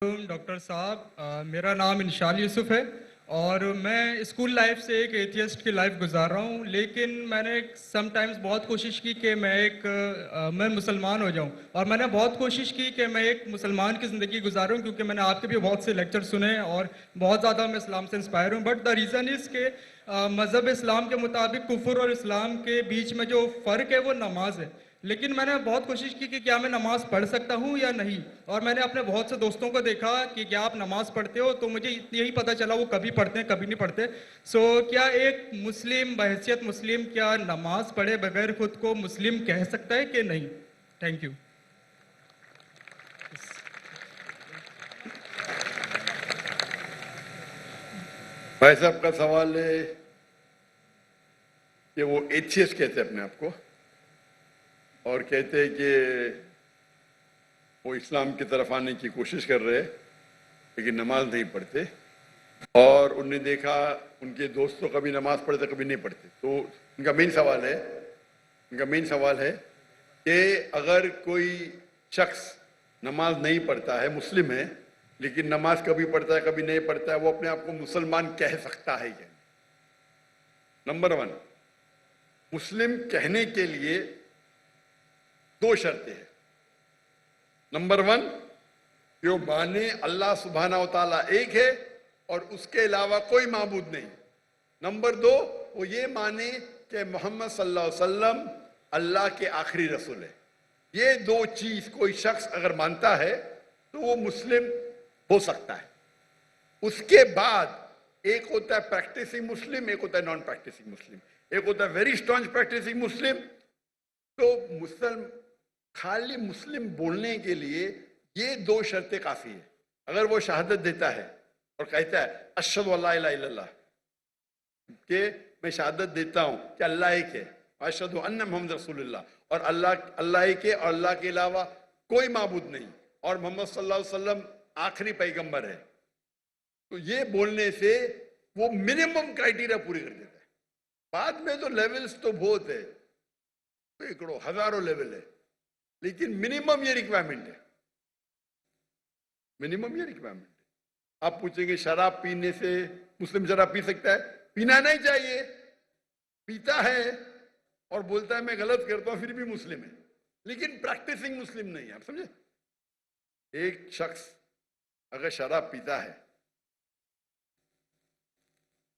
Doctor صاحب، میرا نام انشال یوسف ہے اور میں اسکول لائف سے ایک ایتھیسٹ کی لائف گزار رہا ہوں، لیکن میں نے سم ٹائمز بہت کوشش کی کہ میں مسلمان ہو جاؤں، اور میں نے بہت کوشش کی کہ میں ایک مسلمان کی زندگی گزاروں، کیونکہ میں نے آپ کے بھی بہت سے لیکچر سنے اور بہت زیادہ میں اسلام سے انسپائر ہوں. بٹ دا ریزن از کہ مذہب اسلام کے مطابق کفر اور اسلام کے بیچ میں جو فرق ہے وہ نماز ہے. لیکن میں نے بہت کوشش کی کہ کیا میں نماز پڑھ سکتا ہوں یا نہیں، اور میں نے اپنے بہت سے دوستوں کو دیکھا کہ کیا آپ نماز پڑھتے ہو، تو مجھے یہی پتہ چلا وہ کبھی پڑھتے ہیں کبھی نہیں پڑھتے. سو کیا ایک مسلم بحیثیت مسلم کیا نماز پڑھے بغیر خود کو مسلم کہہ سکتا ہے کہ نہیں؟ Thank you. بھائی صاحب کا سوال ہے کہ وہ ایتھیسٹ کہتے ہیں اپنے آپ کو، اور کہتے ہیں کہ وہ اسلام کی طرف آنے کی کوشش کر رہے لیکن نماز نہیں پڑھتے، اور انہوں نے دیکھا ان کے دوستوں کبھی نماز پڑھتے کبھی نہیں پڑھتے. تو ان کا مین سوال ہے کہ اگر کوئی شخص نماز نہیں پڑھتا ہے، مسلم ہے، لیکن نماز کبھی پڑھتا ہے کبھی نہیں پڑھتا ہے، وہ اپنے آپ کو مسلمان کہہ سکتا ہے کیا؟ نمبر 1، مسلم کہنے کے لیے 2 شرطیں ہیں. نمبر 1، کہ وہ مانے اللہ سبحانہ و تعالیٰ ایک ہے اور اس کے علاوہ کوئی معبود نہیں. نمبر 2، وہ یہ مانے کہ محمد صلی اللہ علیہ وسلم اللہ کے آخری رسول ہے. یہ 2 چیز کوئی شخص اگر مانتا ہے تو وہ مسلم ہو سکتا ہے. اس کے بعد ایک ہوتا ہے پریکٹسنگ مسلم، ایک ہوتا ہے نان پریکٹسنگ مسلم. ایک ہوتا ہے ویری اسٹرانگ پریکٹسنگ مسلم. تو خالی مسلم بولنے کے لیے یہ 2 شرطیں کافی ہیں. اگر وہ شہادت دیتا ہے اور کہتا ہے اشہد ان لا الہ الا اللہ، کہ میں شہادت دیتا ہوں کہ اللہ ایک ہے، اشہد ان محمد رسول اللہ، اور اللہ ایک ہے اور اللہ کے علاوہ کوئی معبود نہیں، اور محمد صلی اللہ علیہ وسلم آخری پیغمبر ہے، تو یہ بولنے سے وہ منیمم کرائٹیریا پوری کر دیتا ہے. بعد میں تو لیولز تو بہت ہے، سینکڑوں ہزاروں لیول ہے، لیکن منیمم یہ ریکوائرمنٹ ہے. آپ پوچھیں گے شراب پینے سے مسلم شراب پی سکتا ہے؟ پینا نہیں چاہیے. پیتا ہے اور بولتا ہے میں غلط کرتا ہوں، پھر بھی مسلم ہے، لیکن پریکٹسنگ مسلم نہیں ہے. آپ سمجھے؟ ایک شخص اگر شراب پیتا ہے،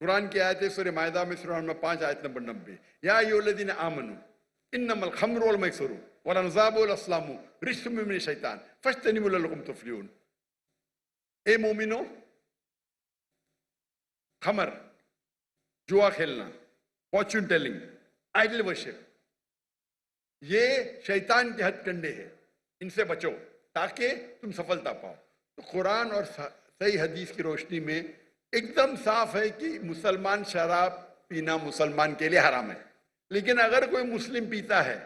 قرآن کی آیت ہے سورہ مائدہ میں سورہ نمبر 5 آیت نمبر 90، یا ایھا الذین آمنوا انما الخمر والمیسر والانصاب والازلام رجس من الشیطان فاجتنبوہ لعلکم تفلحون. اے مومنو، خمر، جوا کھیلنا، فارچون ٹیلنگ، آئیڈل ورشپ، یہ شیطان کے ہتھ کنڈے ہیں، ان سے بچو تاکہ تم سفلتا پاؤ. تو قرآن اور صحیح حدیث کی روشنی میں ایک دم صاف ہے کہ مسلمان شراب پینا مسلمان کے لیے حرام ہے. لیکن اگر کوئی مسلم پیتا ہے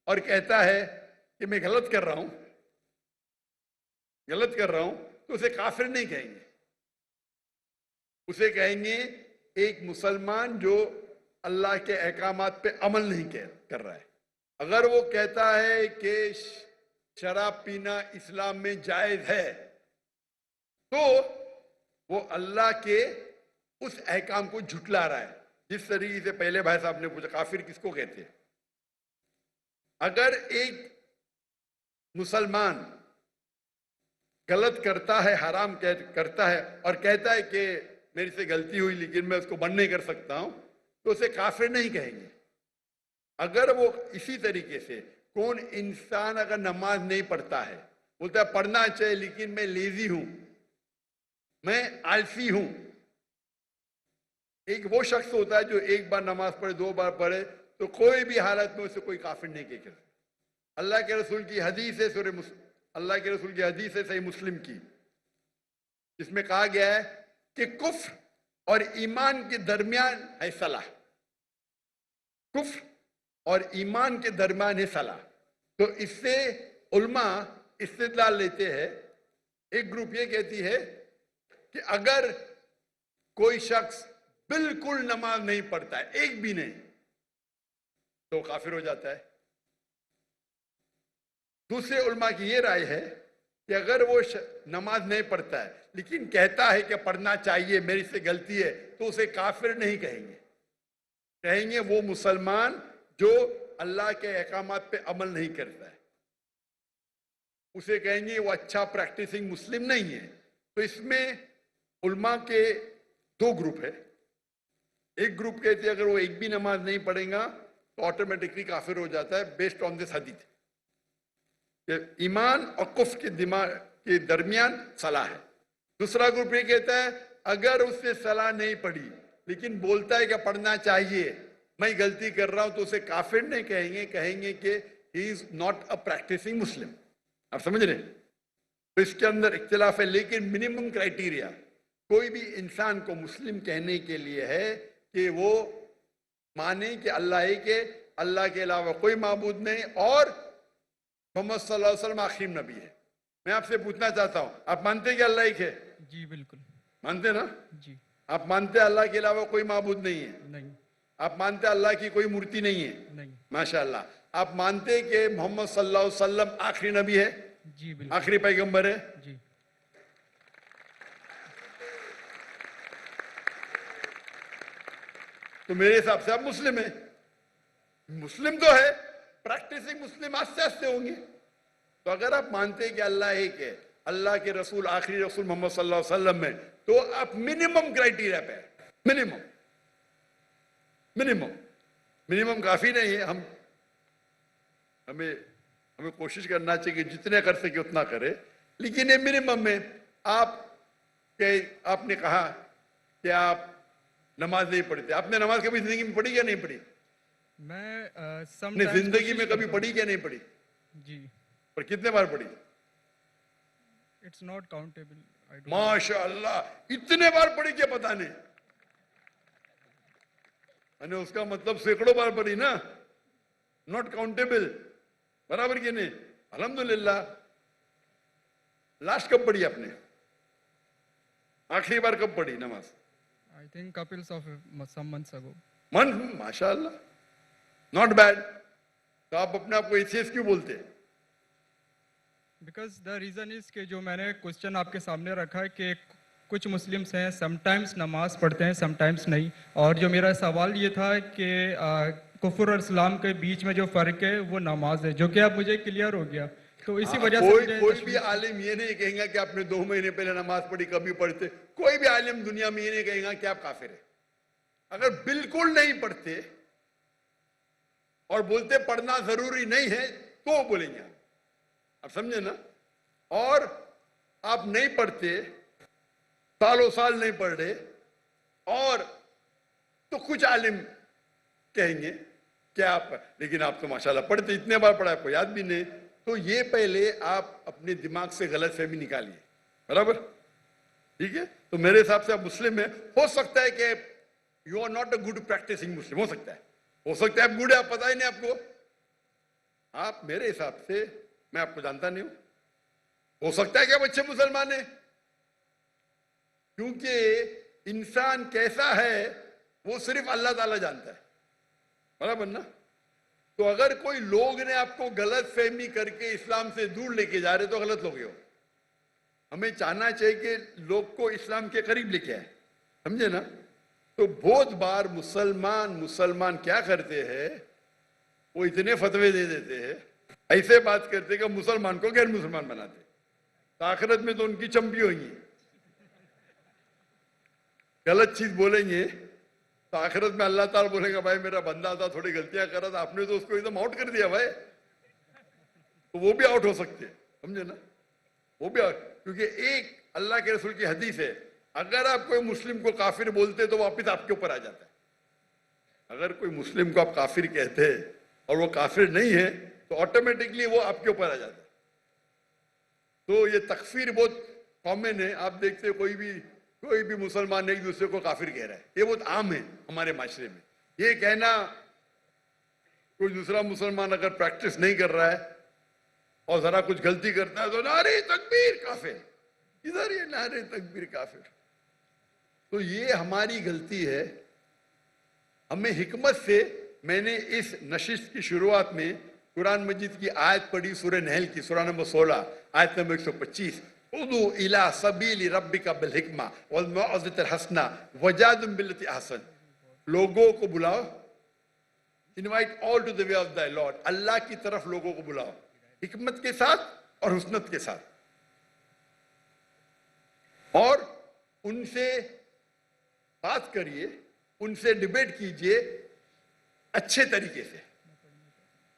اور کہتا ہے کہ میں غلط کر رہا ہوں تو اسے کافر نہیں کہیں گے. اسے کہیں گے ایک مسلمان جو اللہ کے احکامات پہ عمل نہیں کر رہا ہے. اگر وہ کہتا ہے کہ شراب پینا اسلام میں جائز ہے تو وہ اللہ کے اس احکام کو جھٹلا رہا ہے. جس طریقے سے پہلے بھائی صاحب نے پوچھا کافر کس کو کہتے ہیں. اگر ایک مسلمان غلط کرتا ہے، حرام کرتا ہے اور کہتا ہے کہ میری سے غلطی ہوئی لیکن میں اس کو بند نہیں کر سکتا ہوں، تو اسے کافر نہیں کہیں گے. اگر وہ اسی طریقے سے کون انسان اگر نماز نہیں پڑھتا ہے، بولتا ہے پڑھنا چاہیے لیکن میں لیزی ہوں، میں آلسی ہوں. ایک وہ شخص ہوتا ہے جو ایک بار نماز پڑھے، 2 بار پڑھے، تو کوئی بھی حالت میں اسے کوئی کافر نہیں کہہ سکتا. اللہ کے رسول کی حدیث ہے صحیح مسلم کی، جس میں کہا گیا ہے کہ کفر اور ایمان کے درمیان ہے صلاح. کفر اور ایمان کے درمیان ہے صلاح. تو اس سے علماء استدلال لیتے ہیں. ایک گروپ یہ کہتی ہے کہ اگر کوئی شخص بالکل نماز نہیں پڑھتا ہے، ایک بھی نہیں، تو کافر ہو جاتا ہے. دوسرے علماء کی یہ رائے ہے کہ اگر وہ نماز نہیں پڑھتا ہے لیکن کہتا ہے کہ پڑھنا چاہیے، میری سے غلطی ہے، تو اسے کافر نہیں کہیں گے، کہیں گے وہ مسلمان جو اللہ کے احکامات پہ عمل نہیں کرتا ہے، اسے کہیں گے وہ اچھا پریکٹسنگ مسلم نہیں ہے۔ تو اس میں علماء کے دو گروپ ہے، ایک گروپ کہتے ہیں اگر وہ ایک بھی نماز نہیں پڑھیں گا تو آٹومیٹکلی کافر ہو جاتا ہے بیسڈ آن دس حدیث، کہ ایمان اور کفر کے دماغ کے درمیان صلاح ہے۔ دوسرا گروپ یہ کہتا ہے اگر اس نے صلاح نہیں پڑھی لیکن بولتا ہے کہ پڑھنا چاہیے، میں غلطی کر رہا ہوں، تو اسے کافر نہیں کہیں گے، کہیں گے کہ ہی از ناٹ اے پریکٹسنگ مسلم۔ آپ سمجھ رہے ہیں؟ تو اس کے اندر اختلاف ہے، لیکن منیمم کرائٹیریا کوئی بھی انسان کو مسلم کہنے کے لیے ہے کہ وہ مانے کہ اللہ ایک ہے، اللہ کے علاوہ کوئی معبود نہیں، اور محمد صلی اللہ علیہ وسلم آخری نبی ہے۔ میں آپ سے پوچھنا چاہتا ہوں، آپ مانتے ہیں کہ اللہ ایک ہے؟ جی بالکل مانتے نا؟ جی آپ مانتے ہیں اللہ کے علاوہ کوئی معبود نہیں ہے؟ نہیں آپ مانتے ہیں اللہ کی کوئی مورتی نہیں ہے؟ نہیں ماشاءاللہ۔ آپ مانتے ہیں کہ محمد صلی اللہ علیہ وسلم آخری نبی ہے، جی بالکل آخری پیغمبر ہے؟ جی تو میرے حساب سے آپ مسلم ہیں۔ مسلم تو ہے، پریکٹسنگ مسلم آستے آستے ہوں گے۔ تو اگر آپ مانتے ہیں کہ اللہ ایک ہے، اللہ کے رسول آخری رسول محمد صلی اللہ علیہ وسلم میں، تو آپ منیمم کرائٹیریا پہ منیمم منیمم منیمم کافی نہیں ہے۔ ہمیں کوشش کرنا چاہیے کہ جتنے کر سکے اتنا کرے، لیکن یہ منیمم میں آپ نے کہا کہ آپ نماز نہیں پڑھتے، آپ نے نماز کبھی زندگی میں پڑھی یا نہیں پڑھی؟ میں اپنی زندگی میں کبھی پڑھی یا نہیں پڑھی؟ جی اور کتنے بار پڑھی؟ It's not countable. ماشاء اللہ، اتنے بار پڑھی کیا پتہ نہیں، یعنی اس کا مطلب سینکڑوں بار پڑھی نا، ناٹ کاؤنٹیبل، برابر کہ نہیں؟ الحمدللہ۔ لاسٹ کب پڑھی آپ نے؟ آخری بار کب پڑھی نماز؟ I think couples of some months ago. ماشاء اللہ، ناٹ بیڈ۔ تو آپ اپنے آپ کو ایتھیسٹ کیوں بولتے ہیں؟ بیکاز دا ریزن از کہ جو میں نے کوشچن آپ کے سامنے رکھا ہے کہ کچھ مسلمس ہیں سم ٹائمس نماز پڑھتے ہیں سم ٹائمس نہیں، اور جو میرا سوال یہ تھا کہ کفر اور اسلام کے بیچ میں جو فرق ہے وہ نماز ہے، جو کہ اب مجھے کلیئر ہو گیا۔ تو اسی وجہ سے کوئی بھی عالم یہ نہیں کہیں گا کہ آپ نے 2 مہینے پہلے نماز پڑھی، کبھی پڑھتے۔ کوئی بھی عالم دنیا میں یہ نہیں کہیں گا کہ آپ کافر ہیں۔ اگر بالکل نہیں پڑھتے اور بولتے پڑھنا ضروری نہیں ہے تو بولیں گے آپ سمجھے نا؟ اور آپ نہیں پڑھتے، سالوں سال نہیں پڑھ رہے، اور تو کچھ عالم کہیں گے کہ آپ، لیکن آپ تو ماشاءاللہ پڑھتے، اتنے بار پڑھا آپ کو یاد بھی نہیں۔ تو یہ پہلے آپ اپنے دماغ سے غلط فہمی نکالیے، برابر؟ ٹھیک ہے؟ تو میرے حساب سے آپ مسلم ہیں۔ ہو سکتا ہے کہ you are not a good practicing Muslim, ہو سکتا ہے آپ گڈ ہے، آپ پتہ ہی نہیں آپ کو۔ آپ میرے حساب سے، میں آپ کو جانتا نہیں ہوں، ہو سکتا ہے کہ آپ اچھے مسلمان ہیں، کیونکہ انسان کیسا ہے وہ صرف اللہ تعالیٰ جانتا ہے، برابر نا؟ تو اگر کوئی لوگ نے آپ کو غلط فہمی کر کے اسلام سے دور لے کے جا رہے تو غلط لوگ ہو۔ ہمیں چاہنا چاہیے کہ لوگ کو اسلام کے قریب لے کے آئے، سمجھے نا؟ تو بہت بار مسلمان کیا کرتے ہیں، وہ اتنے فتوے دے دیتے ہیں، ایسے بات کرتے کہ مسلمان کو غیر مسلمان بناتے، تو آخرت میں تو ان کی چمپی ہوئی ہیں۔ غلط چیز بولیں گے تو آخرت میں اللہ تعالیٰ بولیں گا بھائی میرا بندہ تھا، تھوڑی غلطیاں کر رہا تھا، آپ نے تو اس کو ایک دم آؤٹ کر دیا بھائی، تو وہ بھی آؤٹ ہو سکتے ہیں، سمجھے نا؟ وہ بھی آؤٹ، کیونکہ ایک اللہ کے رسول کی حدیث ہے، اگر آپ کوئی مسلم کو کافر بولتے تو واپس آپ کے اوپر آ جاتا ہے۔ اگر کوئی مسلم کو آپ کافر کہتے اور وہ کافر نہیں ہے تو آٹومیٹکلی وہ آپ کے اوپر آ جاتا ہے۔ تو یہ تکفیر بہت کامن ہے، آپ دیکھتے ہیں کوئی بھی مسلمان ایک دوسرے کو کافر کہہ رہا ہے، یہ بہت عام ہے ہمارے معاشرے میں۔ یہ کہنا، کوئی دوسرا مسلمان اگر پریکٹس نہیں کر رہا ہے اور ذرا کچھ غلطی کرتا ہے تو نعرہ تکبیر کافر، ادھر یہ نعرہ تکبیر کافر۔ تو یہ ہماری غلطی ہے۔ ہمیں حکمت سے، میں نے اس نشست کی شروعات میں قرآن مجید کی آیت پڑھی سورہ نحل کی سورہ نمبر 16 آیت نمبر 125 ادعو الی سبیل ربک بالحکمہ والموعظۃ الحسنہ وجادلہم باللتی احسن. لوگوں کو بلاؤ, invite all to the way of thy Lord, اللہ کی طرف لوگوں کو بلاؤ حکمت کے ساتھ اور حسنت کے ساتھ, اور ان سے بات کریے, ان سے ڈیبیٹ کیجئے اچھے طریقے سے.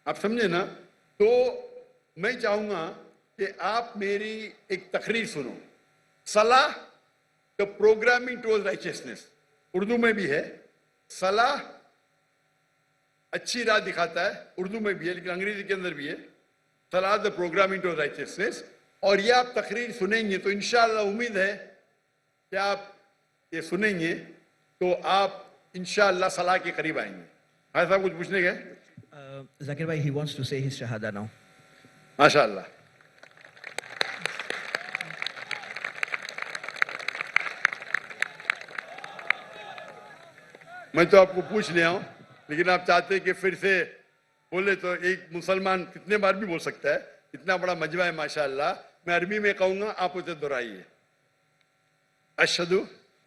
آپ سمجھے نا؟ تو میں چاہوں گا کہ آپ میری ایک تقریر سنو. صلاح کا پروگرامنگ ٹوورڈ رائچسنس اردو میں بھی ہے. صلاح اچھی راہ دکھاتا ہے, اردو میں بھی ہے لیکن انگریزی کے اندر بھی ہے. صلاح دا پروگرامنگ ٹوورڈ رائچسنس. اور یہ آپ تقریر سنیں گے تو انشاءاللہ امید ہے کہ آپ یہ سنیں گے تو آپ انشاءاللہ صلاح کے قریب آئیں گے. بھائی صاحب کچھ پوچھنے گئے؟ Zakir bhai, he wants to say his shahada now. ماشاءاللہ. میں تو آپ کو پوچھ لیا ہوں لیکن آپ چاہتے کہ پھر سے بولے تو ایک مسلمان کتنے بار بھی بول سکتا ہے, اتنا بڑا مجمع ہے ماشاءاللہ. میں عربی میں کہوں گا, آپ اسے دہرائیے. اشہدو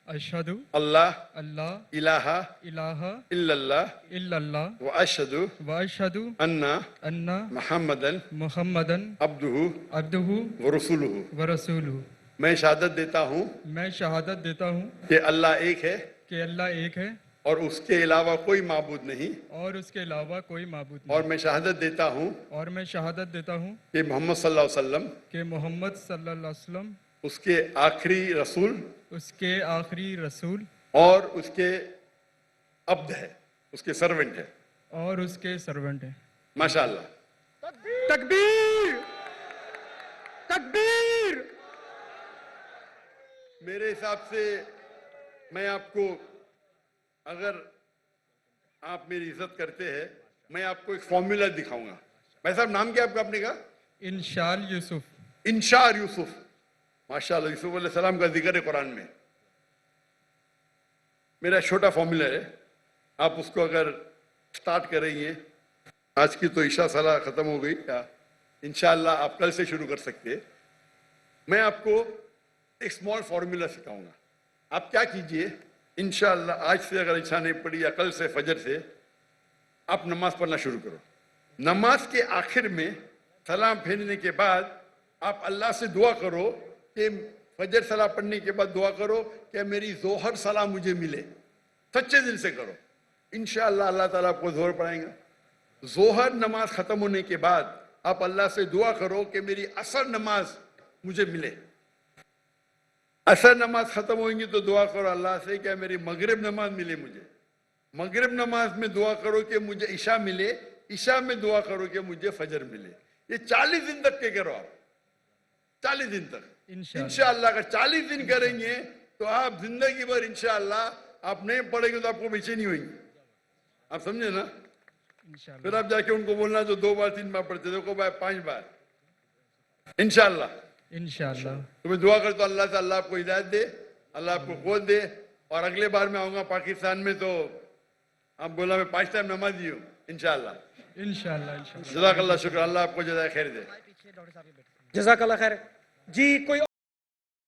اشہدو اللہ اللہ الہ الہ الا اللہ الا اللہ واشہدو واشہدو انا ان محمدن محمدن عبدہ عبدہ ورسولہ. ورسولہ. میں شہادت دیتا ہوں میں شہادت دیتا ہوں کہ اللہ ایک ہے کہ اللہ ایک ہے اور اس کے علاوہ کوئی معبود نہیں, اور اس کے علاوہ کوئی معبود اور نہیں. میں شہادت دیتا ہوں اور میں شہادت دیتا ہوں کہ محمد صلی اللہ علیہ وسلم کہ محمد صلی اللہ علیہ وسلم اس کے آخری رسول اس کے آخری رسول اور اس کے عبد ہے, اس کے سرونٹ ہے. اور اس کے سرونٹ ہیں. ماشاءاللہ. تکبیر تکبیر. میرے حساب سے میں آپ کو, اگر آپ میری عزت کرتے ہیں, میں آپ کو ایک فارمولا دکھاؤں گا. بھائی صاحب نام کیا آپ کا اپنے کا؟ انشال یوسف. انشار یوسف. ماشاءاللہ, یوسف علیہ السلام کا ذکر ہے قرآن میں. میرا چھوٹا فارمولا ہے, آپ اس کو اگر سٹارٹ کریں گے, آج کی تو عشاء صلاح ختم ہو گئی, انشاءاللہ آپ کل سے شروع کر سکتے. میں آپ کو ایک سمال فارمولا سکھاؤں گا. آپ کیا کیجئے, انشاءاللہ آج سے اگر عشاء نہیں پڑھی یا کل سے فجر سے آپ نماز پڑھنا شروع کرو. نماز کے آخر میں سلام پھیرنے کے بعد آپ اللہ سے دعا کرو کہ فجر صلاح پڑھنے کے بعد دعا کرو کہ میری ظہر صلاح مجھے ملے. سچے دل سے کرو, انشاءاللہ اللہ تعالیٰ آپ کو ظہر پڑھائیں گا. ظہر نماز ختم ہونے کے بعد آپ اللہ سے دعا کرو کہ میری عصر نماز مجھے ملے. عصر نماز ختم ہوئیں گی تو دعا کرو اللہ سے کہ میری مغرب نماز ملے مجھے. مغرب نماز میں دعا کرو کہ مجھے عشاء ملے. عشاء میں دعا کرو کہ مجھے فجر ملے. یہ 40 دن تک کے کرو آپ, 40 دن تک. انشاءاللہ اگر 40 دن کریں گے تو آپ زندگی بھر انشاءاللہ آپ نہیں پڑھیں گے تو آپ کو بے نہیں ہوئیں گے. آپ سمجھے نا؟ پھر آپ جا کے ان کو بولنا جو 2 بار 3 بار پڑھتے دیکھو بھائی 5 بار انشاءاللہ. انشاءاللہ. تو میں دعا کرتا ہوں اللہ سے اللہ آپ کو ہدایت دے, اللہ آپ کو قوت دے. اور اگلے بار میں آؤں گا پاکستان میں تو آپ بولا میں 5 ٹائم نمازی ہوں انشاءاللہ. انشاءاللہ. انشاءاللہ. جزاک اللہ, شکر, اللہ آپ کو جزائے خیر دے. جزاک اللہ خیر. جی کوئی